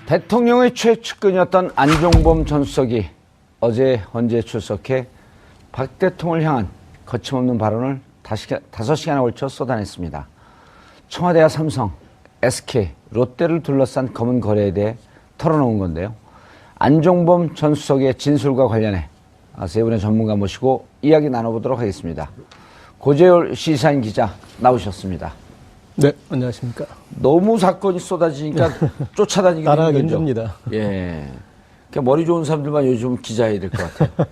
대통령의 최측근이었던 안종범 전 수석이 어제 헌재에 출석해 박 대통령을 향한 거침없는 발언을 5시간에 걸쳐 쏟아냈습니다. 청와대와 삼성, SK, 롯데를 둘러싼 검은 거래에 대해 털어놓은 건데요. 안종범 전 수석의 진술과 관련해 세 분의 전문가 모시고 이야기 나눠보도록 하겠습니다. 고재열 시사인 기자 나오셨습니다. 네, 안녕하십니까. 너무 사건이 쏟아지니까 쫓아다니기 따라가기 힘듭니다. 예. 그러니까 머리 좋은 사람들만 요즘 기자해야 될 것 같아요.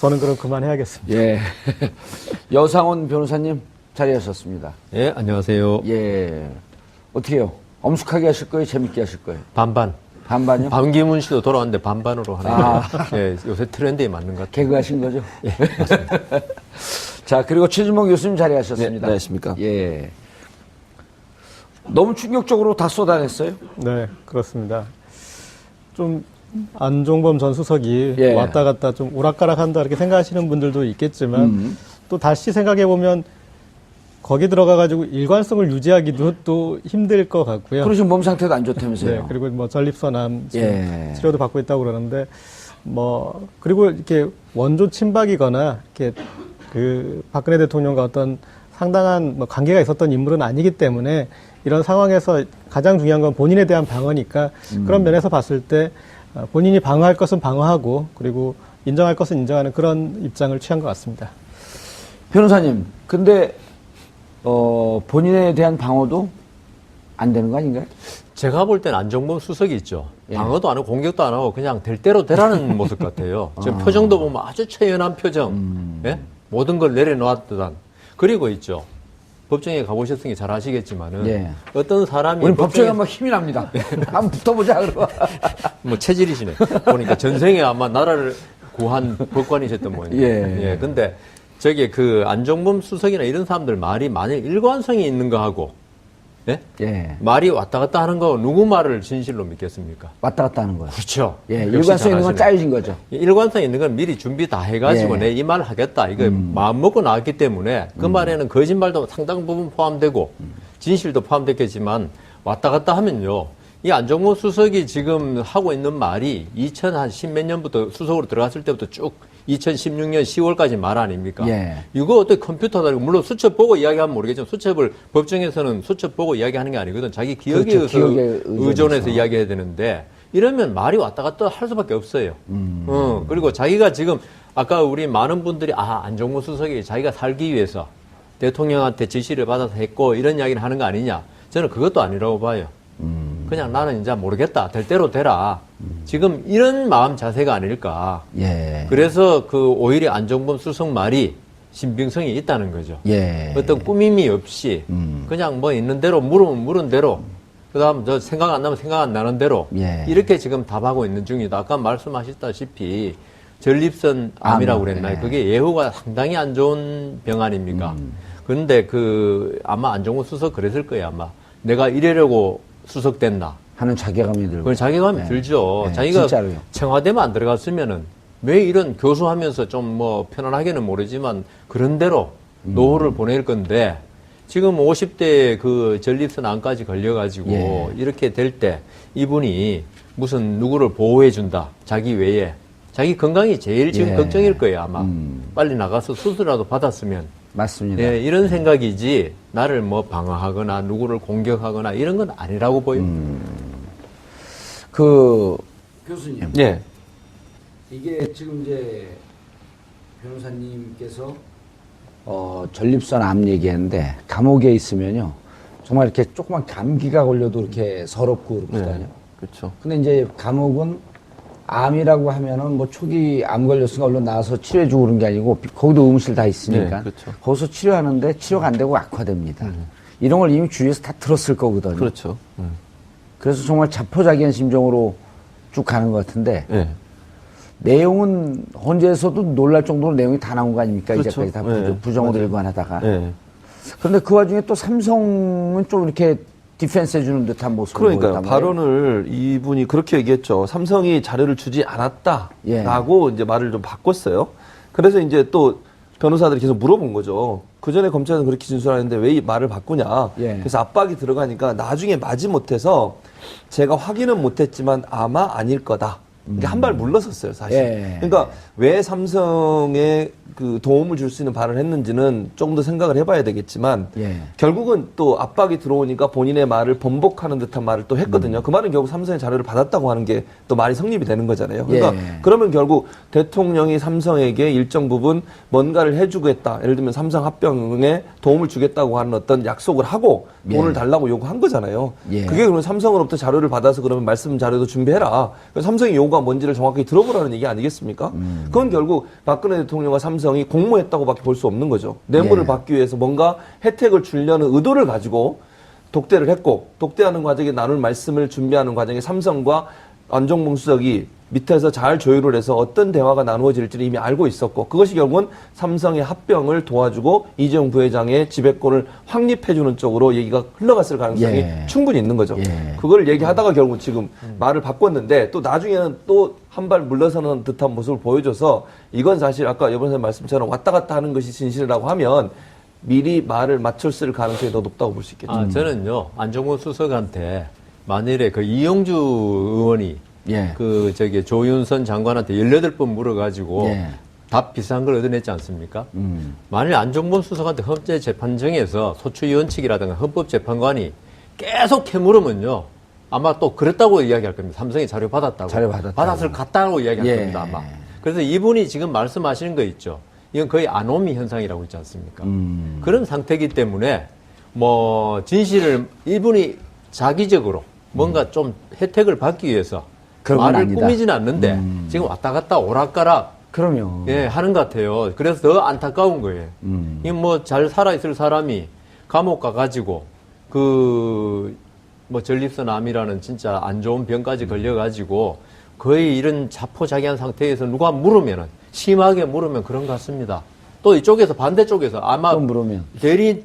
저는 그럼 그만해야겠습니다. 예. 여상원 변호사님 자리하셨습니다. 예, 안녕하세요. 예. 어떻게 해요? 엄숙하게 하실 거예요? 재밌게 하실 거예요? 반반. 반반이요? 반기문 씨도 돌아왔는데 반반으로 하네요. 예, 요새 트렌드에 맞는 것 같아요. 개그 하신 거죠? 예. 자, 그리고 최진봉 교수님 자리하셨습니다. 네, 안녕하십니까. 예. 너무 충격적으로 다 쏟아냈어요? 네, 그렇습니다. 좀 안종범 전 수석이 예. 왔다 갔다 좀 오락가락한다 이렇게 생각하시는 분들도 있겠지만 또 다시 생각해 보면 거기 들어가가지고 일관성을 유지하기도 또 힘들 것 같고요. 그러시면 몸 상태도 안 좋다면서요? 네, 그리고 뭐 전립선암 예. 치료도 받고 있다고 그러는데 뭐 그리고 이렇게 원조 친박이거나 이렇게 그 박근혜 대통령과 어떤 상당한 뭐 관계가 있었던 인물은 아니기 때문에 이런 상황에서 가장 중요한 건 본인에 대한 방어니까 그런 면에서 봤을 때 본인이 방어할 것은 방어하고 그리고 인정할 것은 인정하는 그런 입장을 취한 것 같습니다. 변호사님, 근데 본인에 대한 방어도 안 되는 거 아닌가요? 제가 볼 때는 안종범 수석이 있죠. 예. 방어도 안 하고 공격도 안 하고 그냥 될 대로 되라는 모습 같아요. 지금 표정도 보면 아주 처연한 표정. 예? 모든 걸 내려놓았던. 그리고 있죠. 법정에 가보셨으니 잘 아시겠지만은 예. 어떤 사람이 우리 법정에 한번 힘이 납니다. 한번 붙어보자 그러고. 뭐 체질이시네. 보니까 전생에 아마 나라를 구한 법관이셨던 모양이에요. 예. 근데 저기 그 안종범 수석이나 이런 사람들 말이 만일 일관성이 있는 거 하고 예? 예. 말이 왔다 갔다 하는 거 누구 말을 진실로 믿겠습니까? 왔다 갔다 하는 거예요. 그렇죠. 예, 역시 일관성 있는 건 잘하시네. 짜여진 거죠. 일관성 있는 건 미리 준비 다 해가지고 예. 내 이 말 하겠다. 이거 마음 먹고 나왔기 때문에 그 말에는 거짓말도 상당 부분 포함되고 진실도 포함됐겠지만 왔다 갔다 하면요. 이 안종범 수석이 지금 하고 있는 말이 2010몇 년부터 수석으로 들어갔을 때부터 쭉 2016년 10월까지 말 아닙니까? 예. 이거 어떻게 컴퓨터다. 물론 수첩 보고 이야기하면 모르겠지만 수첩을 법정에서는 수첩 보고 이야기하는 게 아니거든. 자기 기억에 그렇죠. 기억에 의존해서 의존해서. 이야기해야 되는데 이러면 말이 왔다 갔다 할 수밖에 없어요. 그리고 자기가 지금 아까 우리 많은 분들이 안종범 수석이 자기가 살기 위해서 대통령한테 지시를 받아서 했고 이런 이야기를 하는 거 아니냐. 저는 그것도 아니라고 봐요. 그냥 나는 이제 모르겠다. 될 대로 되라. 지금 이런 마음 자세가 아닐까. 예. 그래서 그 오히려 안종범 수석 말이 신빙성이 있다는 거죠. 예. 어떤 꾸밈이 없이 그냥 뭐 있는 대로 물으면 물은 대로 그다음 저 생각 안 나면 생각 안 나는 대로 예. 이렇게 지금 답하고 있는 중이다. 아까 말씀하셨다시피 전립선 암이라고 그랬나요? 예. 그게 예후가 상당히 안 좋은 병 아닙니까? 그런데 아마 안종범 수석 그랬을 거예요. 아마 내가 이래려고 수석됐나? 하는 자괴감이 들고. 그건 자괴감이 들죠. 네, 자기가 진짜로요. 청와대만 안 들어갔으면은 왜 이런 교수하면서 좀 뭐 편안하게는 모르지만 그런 대로 노후를 보낼 건데 지금 50대 그 전립선 암까지 걸려가지고 예. 이렇게 될 때 이분이 무슨 누구를 보호해준다. 자기 외에. 자기 건강이 제일 지금 예. 걱정일 거예요, 아마. 빨리 나가서 수술이라도 받았으면. 맞습니다. 예, 이런 생각이지 나를 뭐 방어하거나 누구를 공격하거나 이런 건 아니라고 보여. 교수님. 예. 이게 지금 이제 변호사님께서 전립선 암 얘기했는데 감옥에 있으면요 정말 이렇게 조그만 감기가 걸려도 이렇게 서럽고 그렇거든요. 그렇죠. 근데 이제 감옥은 암이라고 하면은 뭐 초기 암 걸렸으니까 얼른 나와서 치료해주고 그런 게 아니고 거기도 의무실 다 있으니까 네, 그렇죠. 거기서 치료하는데 치료가 안 되고 악화됩니다. 이런 걸 이미 주위에서 다 들었을 거거든요. 그렇죠. 그래서 정말 자포자기한 심정으로 쭉 가는 것 같은데 예. 내용은 헌재에서도 놀랄 정도로 내용이 다 나온 거 아닙니까? 그렇죠. 이제까지 다 네, 부정으로 맞아요. 일관하다가. 예. 그런데 그 와중에 또 삼성은 좀 이렇게 디펜스 해주는 듯한 모습을 그러니까요. 보였단 말이에요. 발언을 이분이 그렇게 얘기했죠. 삼성이 자료를 주지 않았다라고 이제 말을 좀 바꿨어요. 그래서 이제 또 변호사들이 계속 물어본 거죠. 그 전에 검찰은 그렇게 진술하는데 왜 이 말을 바꾸냐. 예. 그래서 압박이 들어가니까 나중에 마지못해서 제가 확인은 못했지만 아마 아닐 거다. 한 발 물러섰어요, 사실. 예. 그러니까 왜 삼성에 그 도움을 줄 수 있는 발언을 했는지는 조금 더 생각을 해봐야 되겠지만 예. 결국은 또 압박이 들어오니까 본인의 말을 번복하는 듯한 말을 또 했거든요. 그 말은 결국 삼성의 자료를 받았다고 하는 게 또 말이 성립이 되는 거잖아요. 그러니까 예. 그러면 결국 대통령이 삼성에게 일정 부분 뭔가를 해주겠다. 예를 들면 삼성 합병에 도움을 주겠다고 하는 어떤 약속을 하고 돈을 예. 달라고 요구한 거잖아요. 예. 그게 그러면 삼성으로부터 자료를 받아서 그러면 말씀 자료도 준비해라. 삼성의 요구가 뭔지를 정확히 들어보라는 얘기 아니겠습니까? 그건 결국 박근혜 대통령과 삼성이 공모했다고밖에 볼 수 없는 거죠. 뇌물을 예. 받기 위해서 뭔가 혜택을 주려는 의도를 가지고 독대를 했고 독대하는 과정에 나눌 말씀을 준비하는 과정에 삼성과 안종범 수석이 밑에서 잘 조율을 해서 어떤 대화가 나누어질지를 이미 알고 있었고 그것이 결국은 삼성의 합병을 도와주고 이재용 부회장의 지배권을 확립해주는 쪽으로 얘기가 흘러갔을 가능성이 예. 충분히 있는 거죠. 예. 그걸 얘기하다가 결국 지금 말을 바꿨는데 또 나중에는 또 한 발 물러서는 듯한 모습을 보여줘서 이건 사실 아까 여 변호사님 말씀처럼 왔다 갔다 하는 것이 진실이라고 하면 미리 말을 맞췄을 가능성이 더 높다고 볼 수 있겠죠. 아, 저는요, 안종범 수석한테 만일에 그 이영주 의원이 예. 조윤선 장관한테 18번 물어가지고 예. 답 비슷한 걸 얻어냈지 않습니까? 만일 안종범 수석한테 헌재재판정에서 소추위원 측이라든가 헌법재판관이 계속 캐물으면요. 아마 또 그랬다고 이야기할 겁니다. 삼성이 자료 받았다고. 자료 받았다고. 받았을 것 같다고 이야기할 예. 겁니다, 아마. 그래서 이분이 지금 말씀하시는 거 있죠. 이건 거의 아노미 현상이라고 있지 않습니까? 그런 상태이기 때문에 진실을 이분이 자기적으로 뭔가 좀 혜택을 받기 위해서 그런 건 말을 아니다. 꾸미지는 않는데 지금 왔다 갔다 오락가락 그럼요. 예, 하는 것 같아요. 그래서 더 안타까운 거예요. 이 잘 살아있을 사람이 감옥 가가지고 전립선암이라는 진짜 안 좋은 병까지 걸려가지고 거의 이런 자포자기한 상태에서 누가 물으면은 심하게 물으면 그런 것 같습니다. 또 이쪽에서 반대쪽에서 아마 또 물으면.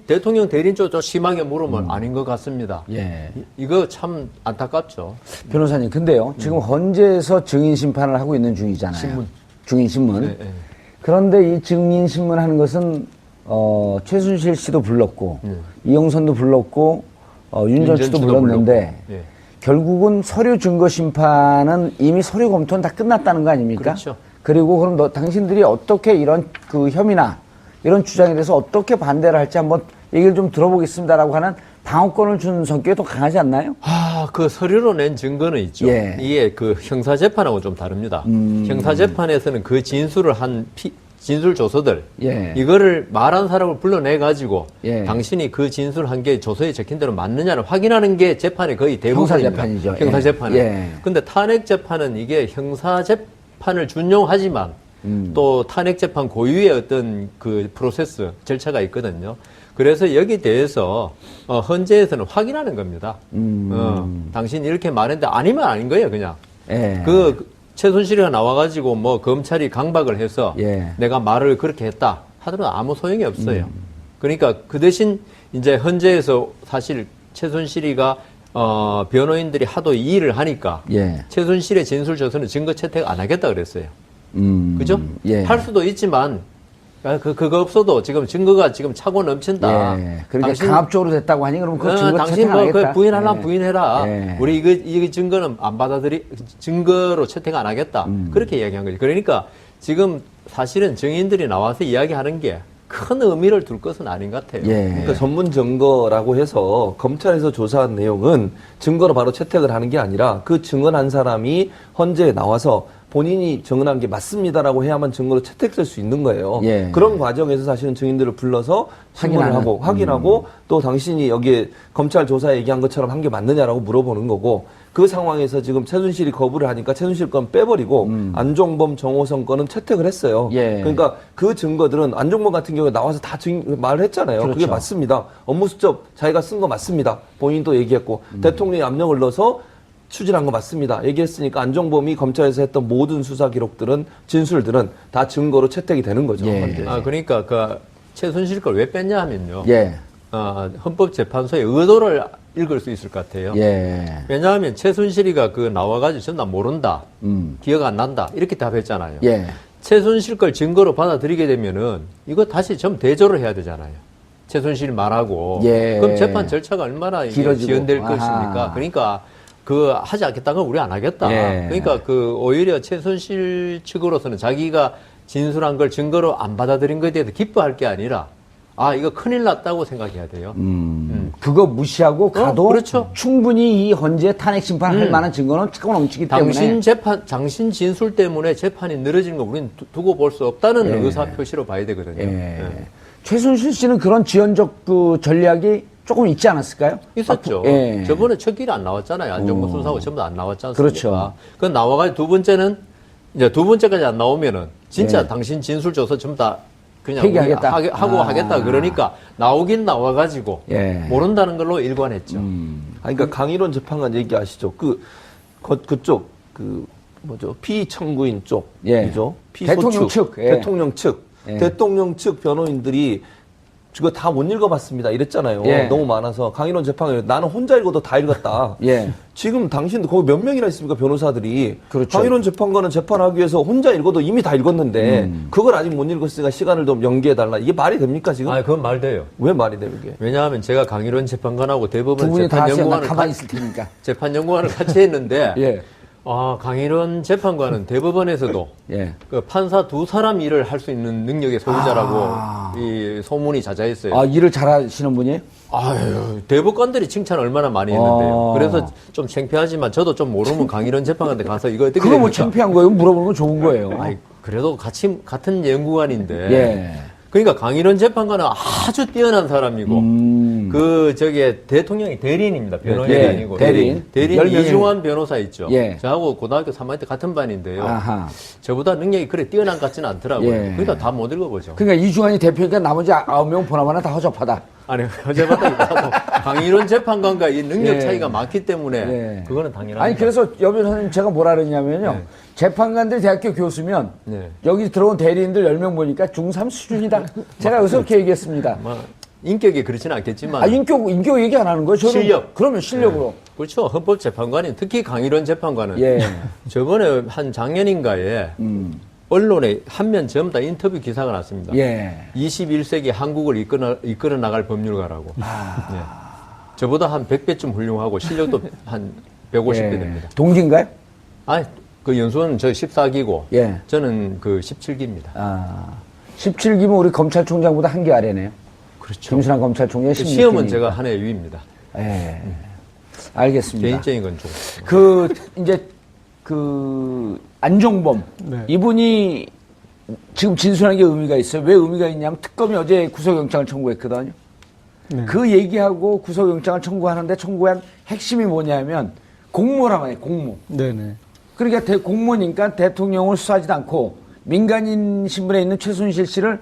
대통령 대리인 쪽도 심하게 물으면 아닌 것 같습니다. 예. 이거 참 안타깝죠. 변호사님, 근데요, 지금 헌재에서 증인 심판을 하고 있는 중이잖아요. 신문. 중인 신문. 네, 네. 그런데 이 증인 신문 하는 것은, 최순실 씨도 불렀고, 이영선도 불렀고, 윤전 씨도 불렀는데, 예. 결국은 서류 증거 심판은 이미 서류 검토는 다 끝났다는 거 아닙니까? 그렇죠. 그리고 그럼 당신들이 어떻게 이런 그 혐의나 이런 주장에 대해서 어떻게 반대를 할지 한번 얘기를 좀 들어보겠습니다라고 하는 방어권을 준 성격이 더 강하지 않나요? 그 서류로 낸 증거는 있죠. 예. 이게 그 형사재판하고 좀 다릅니다. 형사재판에서는 그 진술을 한 진술 조서들, 예. 이거를 말한 사람을 불러내가지고, 예. 당신이 그 진술한 게 조서에 적힌 대로 맞느냐를 확인하는 게 재판의 거의 대부분입니다. 형사재판이죠. 형사재판은. 예. 근데 탄핵재판은 이게 형사재판을 준용하지만, 또 탄핵재판 고유의 어떤 그 프로세스, 절차가 있거든요. 그래서 여기 대해서 헌재에서는 확인하는 겁니다. 당신이 이렇게 말했는데 아니면 아닌 거예요, 그냥. 예. 최순실이가 나와가지고 검찰이 강박을 해서 예. 내가 말을 그렇게 했다 하더라도 아무 소용이 없어요. 그러니까 그 대신 이제 헌재에서 사실 최순실이가 변호인들이 하도 이 일을 하니까 예. 최순실의 진술 조서는 증거 채택 안 하겠다 그랬어요. 그죠? 예. 할 수도 있지만 그거 없어도 지금 증거가 지금 차고 넘친다. 예. 그러니까 강압적으로 됐다고 하니 그러면 그 증거 당신 채택 안 하겠다. 부인하려면 예. 부인해라. 예. 우리 이 증거는 안 증거로 채택 안 하겠다. 그렇게 이야기한 거죠. 그러니까 지금 사실은 증인들이 나와서 이야기하는 게 큰 의미를 둘 것은 아닌 것 같아요. 예. 그러니까 전문 증거라고 해서 검찰에서 조사한 내용은 증거로 바로 채택을 하는 게 아니라 그 증언한 사람이 헌재에 나와서 본인이 증언한 게 맞습니다라고 해야만 증거로 채택될 수 있는 거예요. 예. 그런 과정에서 사실은 증인들을 불러서 신문을 하고 확인하고 또 당신이 여기에 검찰 조사에 얘기한 것처럼 한 게 맞느냐라고 물어보는 거고 그 상황에서 지금 최순실이 거부를 하니까 최순실 건 빼버리고 안종범, 정호성 건은 채택을 했어요. 예. 그러니까 그 증거들은 안종범 같은 경우에 나와서 다 말을 했잖아요. 그렇죠. 그게 맞습니다. 업무 수첩 자기가 쓴 거 맞습니다. 본인도 얘기했고 대통령이 압력을 넣어서 추진한 거 맞습니다. 얘기했으니까 안종범이 검찰에서 했던 모든 수사 기록들은 진술들은 다 증거로 채택이 되는 거죠. 예. 헌재에서. 그러니까 최순실 걸 왜 뺐냐 하면요. 예. 헌법재판소의 의도를 읽을 수 있을 것 같아요. 예. 왜냐하면 최순실이가 나와가지고 전 나 모른다. 기억 안 난다. 이렇게 답했잖아요. 예. 최순실 걸 증거로 받아들이게 되면은 이거 다시 좀 대조를 해야 되잖아요. 최순실 말하고. 예. 그럼 재판 절차가 얼마나 이게 길어지고. 지연될 아하. 것입니까? 그러니까 그 하지 않겠다는 건 우리 안 하겠다. 예. 그러니까 그 오히려 최순실 측으로서는 자기가 진술한 걸 증거로 안 받아들인 것에 대해서 기뻐할 게 아니라 아 이거 큰일 났다고 생각해야 돼요. 그거 무시하고 가도 그렇죠. 충분히 이 헌재 탄핵 심판을 할 만한 증거는 차고 넘치기 때문에 당신 진술 때문에 재판이 늘어지는 거 우리는 두고 볼 수 없다는 의사 표시로 봐야 되거든요. 예. 최순실 씨는 그런 지연적 그 전략이 조금 있지 않았을까요? 있었죠. 예. 저번에 첫 길이 안 나왔잖아요. 안정권 수사하고 전부 다 안 나왔지 않습니까? 그렇죠. 그 나와가지고 두 번째는 이제 두 번째까지 안 나오면은 진짜 예. 당신 진술 줘서 전부 다 그냥 폐기하겠다. 하고 하겠다 그러니까 나오긴 나와가지고 예. 모른다는 걸로 일관했죠. 그러니까 강일원 재판관 얘기하시죠. 그쪽 뭐죠 피청구인 쪽이죠. 예. 대통령 측. 예. 대통령 측. 예. 대통령 측 변호인들이 그거 다 못 읽어봤습니다. 이랬잖아요. 예. 너무 많아서 강일원 재판관 나는 혼자 읽어도 다 읽었다. 예. 지금 당신도 거기 몇 명이나 있습니까 변호사들이. 그렇죠. 강일원 재판관은 재판하기 위해서 혼자 읽어도 이미 다 읽었는데 그걸 아직 못 읽었으니까 시간을 좀 연기해달라. 이게 말이 됩니까 지금? 아, 그건 말 돼요. 왜 말이 돼요 이게? 왜냐하면 제가 강일원 재판관하고 두 대법원 분이 다 하세요. 나 재판연구원을 가만히 있을 테니까. 재판연구원을 같이 했는데 예. 아, 강일원 재판관은 대법원에서도 예. 그 판사 두 사람 일을 할 수 있는 능력의 소유자라고 이 소문이 자자했어요. 아, 일을 잘하시는 분이에요? 아유, 대법관들이 칭찬을 얼마나 많이 했는데요. 그래서 좀 창피하지만 저도 좀 모르면 강일원 재판관한테 가서 이거 어떻게 그거 뭐 됩니까? 창피한 거예요? 물어보는 건 좋은 거예요. 아이, 그래도 같은 연구관인데. 예. 그러니까 강일원 재판관은 아주 뛰어난 사람이고, 대통령이 대리인입니다. 변호인이 예, 아니고. 대리인. 대리인 10명이 이중환 변호사 있죠. 예. 저하고 고등학교 3학년 때 같은 반인데요. 아하. 저보다 능력이 그래 뛰어난 것 같지는 않더라고요. 예. 그러니까 다 못 읽어보죠. 그러니까 이중환이 대표니까 나머지 9명 보나마나 다 허접하다. 아니, 어제마다 강일원 재판관과 이 능력 예. 차이가 많기 때문에 예. 그거는 당연합니다. 아니 그래서 여 변호사님 제가 뭐라 그랬냐면요. 네. 재판관들 대학교 교수면 네. 여기 들어온 대리인들 10명 보니까 중3 수준이다. 제가 여기서 그렇게 얘기했습니다. 뭐 인격이 그렇지는 않겠지만 아, 인격 얘기 안 하는 거예요? 저는 실력. 그러면 실력으로. 그렇죠. 헌법재판관인 특히 강일원 재판관은 예. 저번에 한 작년인가에 언론에 한 면 전부 다 인터뷰 기사가 났습니다. 예. 21세기 한국을 이끌어 나갈 법률가라고. 네. 저보다 한 100배쯤 훌륭하고 실력도 한 150배 예. 됩니다. 동기인가요? 아, 그 연수는 저 14기고 예. 저는 그 17기입니다. 아, 17기면 우리 검찰총장보다 한 개 아래네요. 그렇죠. 김순환 검찰총장의 그 16기. 시험은 제가 한 해 위입니다. 예. 알겠습니다. 개인적인 건 좀. 이제 안종범. 네. 이분이 지금 진술한 게 의미가 있어요. 왜 의미가 있냐면 특검이 어제 구속영장을 청구했거든요. 네. 그 얘기하고 구속영장을 청구하는데 청구한 핵심이 뭐냐면 공모란 말이에요. 공모. 네네. 그러니까 공모니까 대통령을 수사하지도 않고 민간인 신분에 있는 최순실 씨를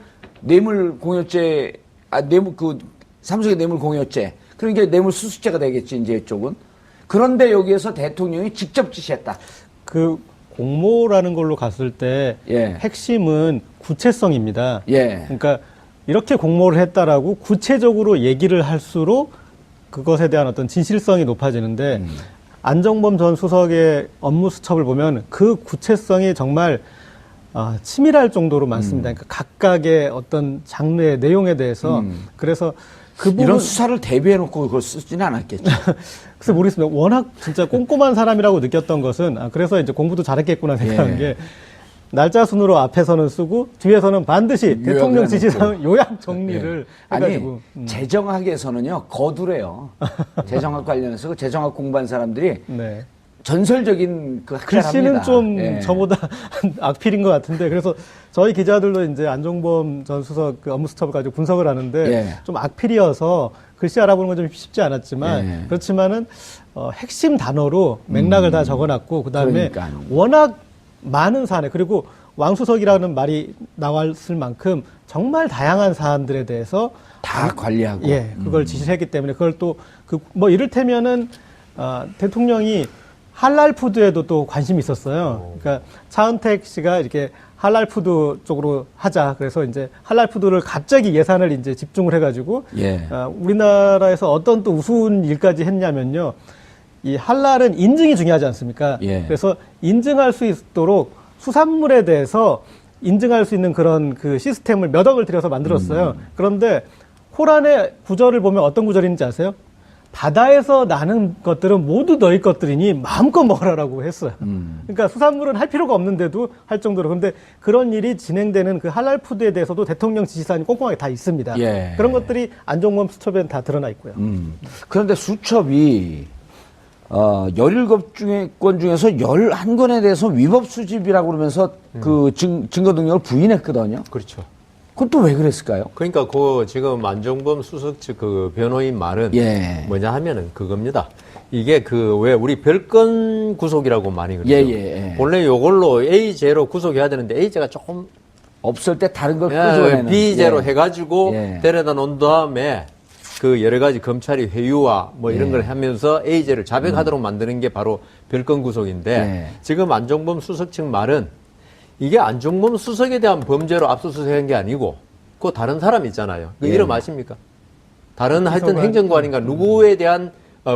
삼성의 뇌물 공여죄. 그러니까 뇌물 수수죄가 되겠지, 이제 이쪽은. 그런데 여기에서 대통령이 직접 지시했다. 그 공모라는 걸로 갔을 때 예. 핵심은 구체성입니다. 예. 그러니까 이렇게 공모를 했다라고 구체적으로 얘기를 할수록 그것에 대한 어떤 진실성이 높아지는데 안정범 전 수석의 업무 수첩을 보면 그 구체성이 정말 치밀할 정도로 많습니다. 그러니까 각각의 어떤 장르의 내용에 대해서 그래서 그 부분 이런 수사를 대비해놓고 그걸 쓰지는 않았겠죠. 글쎄 모르겠습니다. 워낙 진짜 꼼꼼한 사람이라고 느꼈던 것은 그래서 이제 공부도 잘했겠구나 생각한 예. 게 날짜 순으로 앞에서는 쓰고 뒤에서는 반드시 대통령 지시상 요약 정리를 아니, 해가지고 재정학에서는요 거두래요. 재정학 관련해서 그 재정학 공부한 사람들이 네. 전설적인 그 글씨는 학자랍니다. 좀 예. 저보다 악필인 것 같은데 그래서 저희 기자들도 이제 안종범 전 수석 그 업무 수첩을 가지고 분석을 하는데 예. 좀 악필이어서 글씨 알아보는 건 좀 쉽지 않았지만 예. 그렇지만은 핵심 단어로 맥락을 다 적어놨고 그다음에 그러니까요. 워낙 많은 사안에 그리고 왕수석이라는 말이 나왔을 만큼 정말 다양한 사안들에 대해서 다 관리하고. 예, 그걸 지시를 했기 때문에 그걸 또 뭐 이를테면은 대통령이 할랄 푸드에도 또 관심이 있었어요. 그러니까 차은택 씨가 이렇게 할랄 푸드 쪽으로 하자. 그래서 이제 할랄 푸드를 갑자기 예산을 이제 집중을 해가지고 예. 우리나라에서 어떤 또 우스운 일까지 했냐면요. 이 할랄은 인증이 중요하지 않습니까? 예. 그래서 인증할 수 있도록 수산물에 대해서 인증할 수 있는 그런 그 시스템을 몇 억을 들여서 만들었어요. 그런데 호란의 구절을 보면 어떤 구절인지 아세요? 바다에서 나는 것들은 모두 너희 것들이니 마음껏 먹으라라고 했어요. 그러니까 수산물은 할 필요가 없는데도 할 정도로. 그런데 그런 일이 진행되는 그 할랄 푸드에 대해서도 대통령 지시사항이 꼼꼼하게 다 있습니다. 예. 그런 것들이 안종범 수첩에는 다 드러나 있고요. 그런데 수첩이 17건 중에서 11건에 대해서 위법 수집이라고 그러면서 그 증거 능력을 부인했거든요. 그렇죠. 그건 또 왜 그랬을까요? 그러니까 그 지금 안종범 수석 측 그 변호인 말은 예. 뭐냐 하면은 그겁니다. 이게 그 왜 우리 별건 구속이라고 많이 그러죠. 예. 본래 요걸로 A제로 구속해야 되는데 A제가 조금 없을 때 다른 걸 끄집어내는. B제로 예. 해가지고 예. 데려다 놓은 다음에 그 여러 가지 검찰이 회유와 뭐 이런 걸 하면서 A제를 자백하도록 만드는 게 바로 별건 구속인데 예. 지금 안종범 수석 측 말은 이게 안종범 수석에 대한 범죄로 압수수색한 게 아니고 그 다른 사람 있잖아요. 그 예. 이름 아십니까? 다른 하여튼 비서관. 행정관인가 누구에 대한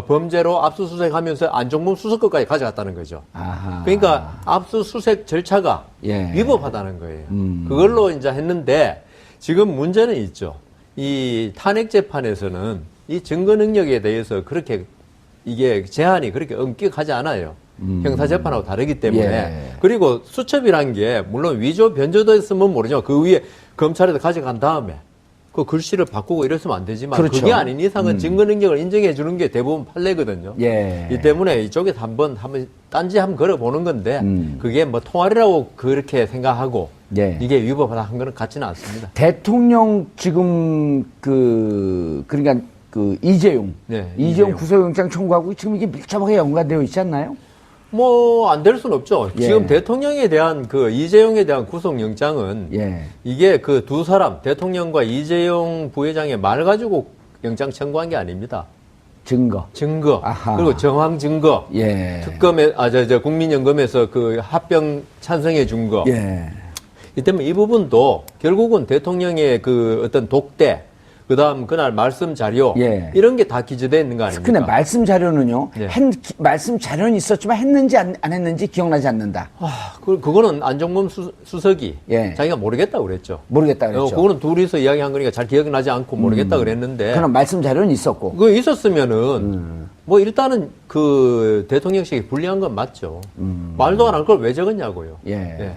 범죄로 압수수색하면서 안종범 수석 것까지 가져갔다는 거죠. 아하. 그러니까 압수수색 절차가 예. 위법하다는 거예요. 그걸로 이제 했는데 지금 문제는 있죠. 이 탄핵 재판에서는 이 증거 능력에 대해서 그렇게 이게 제한이 그렇게 엄격하지 않아요. 형사 재판하고 다르기 때문에. 예. 그리고 수첩이란 게 물론 위조 변조됐으면 모르죠. 그 위에 검찰에서 가져간 다음에 그 글씨를 바꾸고 이랬으면 안 되지만 그렇죠. 그게 아닌 이상은 증거 능력을 인정해 주는 게 대부분 판례거든요. 예. 이 때문에 이쪽에서 한번 딴지 한번 걸어보는 건데 그게 뭐 통화리라고 그렇게 생각하고 예. 이게 위법하다 한 거는 같지는 않습니다. 대통령 지금 그러니까 그 이재용 네, 이재용 이재용. 구속영장 청구하고 지금 이게 밀접하게 연관되어 있지 않나요? 뭐 안 될 수는 없죠. 예. 지금 대통령에 대한 그 이재용에 대한 구속영장은 예. 이게 그 두 사람 대통령과 이재용 부회장의 말 가지고 영장 청구한 게 아닙니다. 증거 아하. 그리고 정황 증거 예. 특검에 국민연금에서 그 합병 찬성해 준 거. 예. 이 때문에 이 부분도 결국은 대통령의 그 어떤 독대 그다음 그날 말씀 자료 예. 이런 게 다 기재되어 있는 거 아닙니까? 근데 말씀 자료는요. 예. 말씀 자료는 있었지만 했는지 안 했는지 기억나지 않는다. 그거는 안종범 수석이 예. 자기가 모르겠다고 그랬죠. 모르겠다 그랬죠. 그거는 둘이서 이야기한 거니까 잘 기억나지 않고 모르겠다 그랬는데. 그럼 말씀 자료는 있었고. 그거 있었으면은 뭐 일단은 그 대통령실이 불리한 건 맞죠. 말도 안 할 걸 왜 적었냐고요. 예.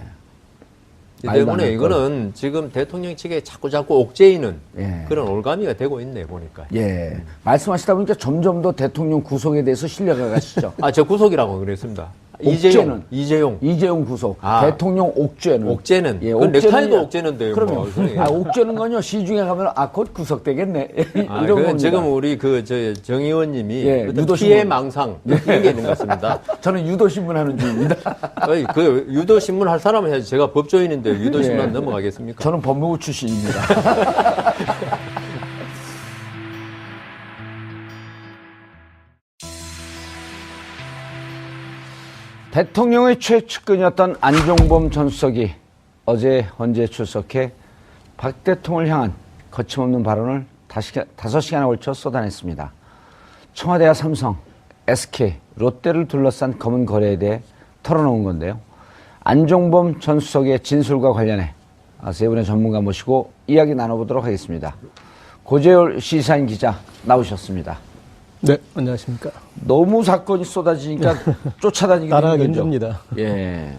이 말도 때문에 안할 이거는 지금 대통령 측에 자꾸 옥죄이는 예. 그런 올가미가 되고 있네 보니까. 예. 말씀하시다 보니까 점점 더 대통령 구속에 대해서 신뢰가 가시죠. 저 구속이라고 그랬습니다. 옥죄는? 이재용 구속. 아. 대통령 옥죄는. 옥죄는. 예, 그건 넥타이도 옥죄는요. 옥죄는데요. 그러면 뭐. 옥죄는 건요. 시중에 가면 곧 구속되겠네. 이런 그건 겁니다. 지금 우리 정 의원님이 예, 어떤 유도신문. 피해 망상 이런 게 있는 것 같습니다. 저는 유도신문 하는 중입니다. 그 유도 신문 할 사람은 해야지. 제가 법조인인데 유도 신문 예. 넘어가겠습니까? 저는 법무부 출신입니다. 대통령의 최측근이었던 안종범 전 수석이 어제 헌재에 출석해 박 대통령을 향한 거침없는 발언을 5시간에 걸쳐 쏟아냈습니다. 청와대와 삼성, SK, 롯데를 둘러싼 검은 거래에 대해 털어놓은 건데요. 안종범 전 수석의 진술과 관련해 세 분의 전문가 모시고 이야기 나눠보도록 하겠습니다. 고재열 시사인 기자 나오셨습니다. 네, 안녕하십니까. 너무 사건이 쏟아지니까 쫓아다니게 따라가기 되는 거죠. 힘듭니다. 예.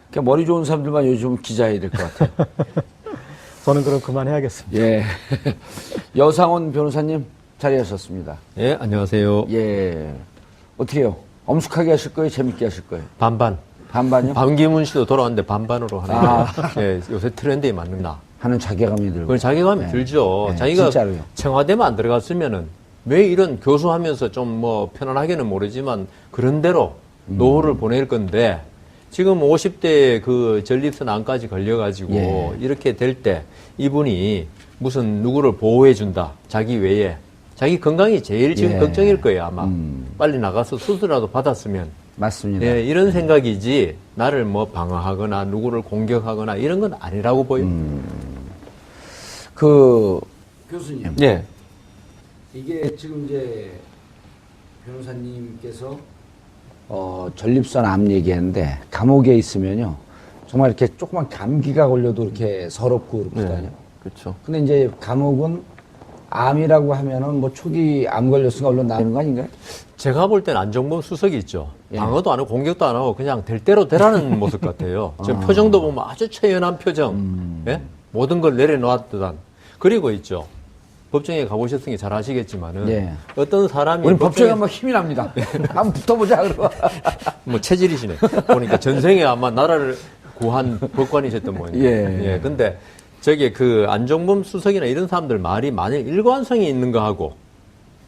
그러니까 머리 좋은 사람들만 요즘 기자해야 될 것 같아요. 저는 그럼 그만해야겠습니다. 예. 여상원 변호사님 자리하셨습니다. 예, 안녕하세요. 예. 어떻게 해요? 엄숙하게 하실 거예요? 재밌게 하실 거예요? 반반. 반반요? 반기문 씨도 돌아왔는데 반반으로 하네요. 예, 요새 트렌드에 맞는다. 하는 자괴감이 들고. 그건 자괴감이 들죠. 네, 자기가 진짜로요. 청와대만 안 들어갔으면은 왜 이런 교수하면서 좀 뭐 편안하게는 모르지만 그런 대로 노후를 보낼 건데 지금 50대 그 전립선 암까지 걸려가지고 예. 이렇게 될 때 이분이 무슨 누구를 보호해준다. 자기 외에. 자기 건강이 제일 지금 예. 걱정일 거예요, 아마. 빨리 나가서 수술이라도 받았으면. 맞습니다. 예, 이런 생각이지 나를 뭐 방어하거나 누구를 공격하거나 이런 건 아니라고 보여. 교수님. 예. 이게 지금 이제 변호사님께서 전립선 암 얘기했는데 감옥에 있으면요 정말 이렇게 조그만 감기가 걸려도 이렇게 서럽고 그렇거든요. 그렇죠. 근데 이제 감옥은 암이라고 하면은 뭐 초기 암 걸렸으니까 얼른 나는 거 아닌가요? 제가 볼 때는 안종범 수석이 있죠. 예. 방어도 안 하고 공격도 안 하고 그냥 될 대로 되라는 모습 같아요. 지금 표정도 보면 아주 처연한 표정. 예? 모든 걸 내려놓았던. 그리고 있죠. 법정에 가보셨으니 잘 아시겠지만은 예. 어떤 사람이 우리 법정에 한번 힘이 납니다. 한번 붙어보자 그러고. 뭐 체질이시네. 보니까 전생에 아마 나라를 구한 법관이셨던 분이에요. 예. 근데 저기 그 안종범 수석이나 이런 사람들 말이 만일 일관성이 있는 거 하고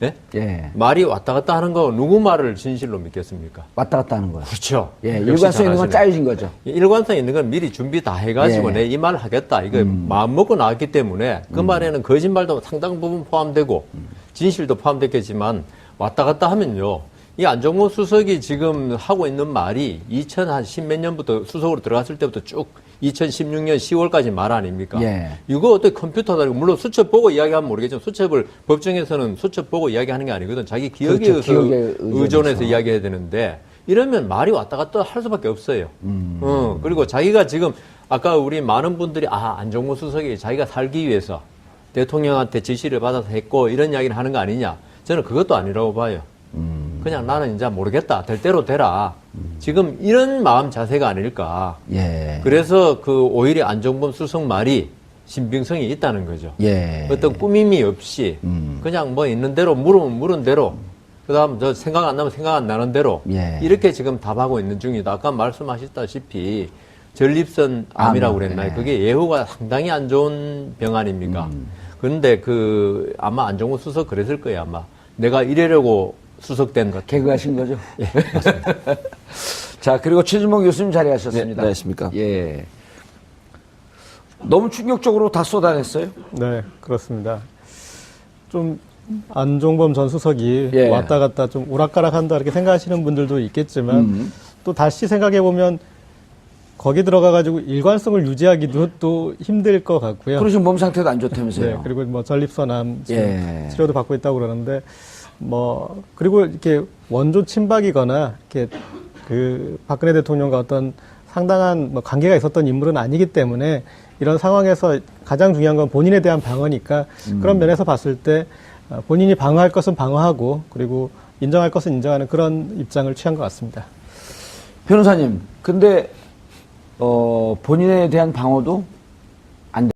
예? 예. 말이 왔다 갔다 하는 거 누구 말을 진실로 믿겠습니까? 왔다 갔다 하는 거야. 그렇죠. 예, 역시 일관성 있는 건 잘하시네. 짜여진 거죠. 일관성 있는 건 미리 준비 다 해가지고 예. 내 이 말 하겠다. 이거 마음 먹고 나왔기 때문에 그 말에는 거짓말도 상당 부분 포함되고 진실도 포함됐겠지만 왔다 갔다 하면요. 이 안종범 수석이 지금 하고 있는 말이 2010몇 년부터 수석으로 들어갔을 때부터 쭉 2016년 10월까지 말 아닙니까? 예. 이거 어떻게 컴퓨터다. 물론 수첩 보고 이야기하면 모르겠지만 수첩을 법정에서는 수첩 보고 이야기하는 게 아니거든. 자기 기억에 그렇죠. 의해서 기억에 의존해서 의존해서. 이야기해야 되는데 이러면 말이 왔다 갔다 할 수밖에 없어요. 그리고 자기가 지금 아까 우리 많은 분들이 안종범 수석이 자기가 살기 위해서 대통령한테 지시를 받아서 했고 이런 이야기를 하는 거 아니냐. 저는 그것도 아니라고 봐요. 그냥 나는 이제 모르겠다. 될 대로 되라. 지금 이런 마음 자세가 아닐까. 예. 그래서 그 오히려 안종범 수석 말이 신빙성이 있다는 거죠. 예. 어떤 꾸밈이 없이 그냥 뭐 있는 대로 물으면 물은 대로 그다음 저 생각 안 나면 생각 안 나는 대로 예. 이렇게 지금 답하고 있는 중이다. 아까 말씀하셨다시피 전립선 암이라고 암, 그랬나요? 예. 그게 예후가 상당히 안 좋은 병 아닙니까? 그런데 그 아마 안종범 수석 그랬을 거예요. 아마 내가 이래려고 수석된 것. 개그하신 거죠? 예. 자, 그리고 최진봉 교수님 자리하셨습니다. 네, 안녕하십니까. 예. 너무 충격적으로 다 쏟아냈어요? 네, 그렇습니다. 좀 안종범 전 수석이 예. 왔다 갔다 좀 오락가락한다 이렇게 생각하시는 분들도 있겠지만 또 다시 생각해 보면 거기 들어가가지고 일관성을 유지하기도 또 힘들 것 같고요. 그리고 지금 몸 상태도 안 좋다면서요? 네, 그리고 뭐 전립선암 지금 예. 치료도 받고 있다고 그러는데 뭐 그리고 이렇게 원조 친박이거나 이렇게 그 박근혜 대통령과 어떤 상당한 뭐 관계가 있었던 인물은 아니기 때문에 이런 상황에서 가장 중요한 건 본인에 대한 방어니까 그런 면에서 봤을 때 본인이 방어할 것은 방어하고 그리고 인정할 것은 인정하는 그런 입장을 취한 것 같습니다. 변호사님, 근데 본인에 대한 방어도